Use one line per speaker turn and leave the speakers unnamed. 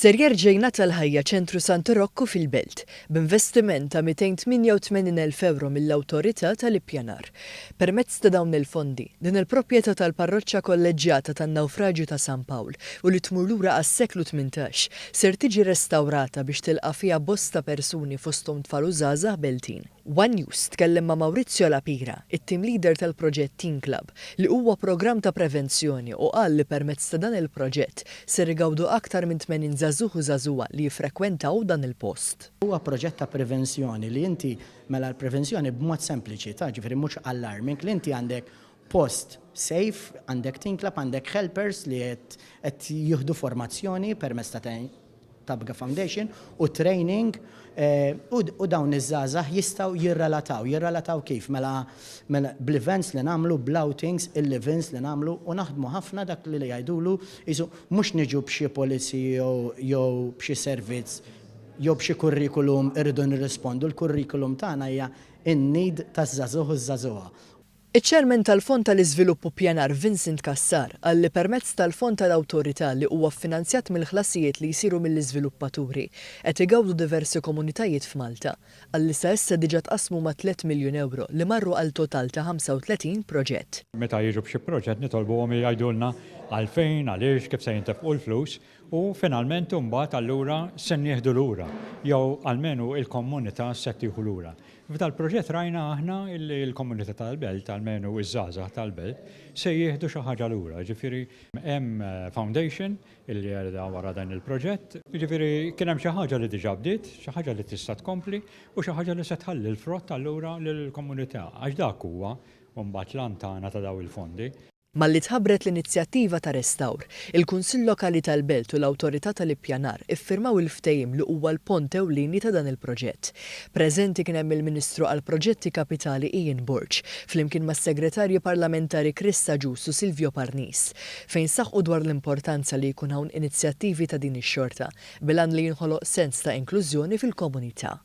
Ser jerġejna tal-ħajja ċentru Santu Rokku fil-Belt, b'investiment ta' 288,000 euro mill-Awtorita tal-Ippjanar. Permezz ta' dawn il-fondi, din il-proprjetà tal-parroċċa kolleġjata tan-Nawfraġġju ta' San Pawl u li tmur lura għas-seklu 18 ser tiġi restawrata biex tilqa' fiha bosta persuni fosthom tfal u żgħażagħ Beltin. One News tkellem ma' Mawrizzjo Lapira, it-team leader tal-proġett Teen Club, li huwa programm ta' prevenzjoni u qal li permezz ta' dan il-proġett ser igawdu aktar minn tmenin żagħżugħ u żagħżugħa li jiffrekwentaw dan il-post.
Huwa proġett ta' prevenzjoni li inti mela l-prevenzjoni b'mod sempliċi, ġifieri mhux allarming li inti għandek post safe, għandek Teen Club, għandek helpers li qed jieħdu formazzjoni permezz ta' Bga Foundation u training u dawn iż-żgħażagħ jistgħu jirrelataw kif mela bl-events li nagħmlu, bl-outings, il-events li nagħmlu u naħdmu ħafna dak li jgħidulu isu mhux niġu b'xi policy jew b'xi servizz jew b'xi kurrikulum irridu nirrispondu. L-kurrikulum tagħna hija in-need taż-żagħżugħ u żagħżugħa.
Iċ-ċermen tal-Fond tal-Iżvilupp Ippjanar Vincent Kassar qal li permezz tal-Fond tal-Awtorità li huwa ffinanzjat mill-ħlasijiet li jsiru mill-iżviluppaturi qed igawdu diversi komunitajiet f'Malta. Qal li sa issa diġà tqassmu ma' 3 miljun euro li marru għal total ta' 35 proġett.
Meta jiġu b'xi proġett nitolbuhom jgħidulna għalfejn għaliex kif se jintefqu l-flus u finalment imbagħad allura se nieħdu lura jew almenu il-komunità se tieħu lura. F'dal proġett rajna aħna il-Komunita tal-Belt, almenu iż-żagħżugħ tal-Belt, se jieħdu xi ħaġa lura. Ġifieri hemm foundation illi qiegħda wara dan il-proġett. Ġifieri kien hemm xi ħaġa li diġà bdiet, xi ħaġa li tista' tkompli u xi ħaġa li se tħalli l-frott allura lill-komunità. Għax dak huwa mbagħad l-għan tagħna ta' dawn il-fondi.
Malli tħabbret l-inizjattiva ta' restawr, il-Kunsill Lokali tal-Belt u l-Awtorita tal-Ippjanar iffirmaw il-ftehim li huwa l-pont ewlieni ta' dan il-proġett. Preżenti kien hemm il-Ministru għal Proġetti Kapitali jiġbor flimkien mas-Segretarji Parlamentari Krista Ġustu Silvio Parnis, fejn saħħu dwar l-importanza li jkun hawn inizjattivi ta' din ix-xorta bilan li jinħoloq sens ta' inklużjoni fil-komunità.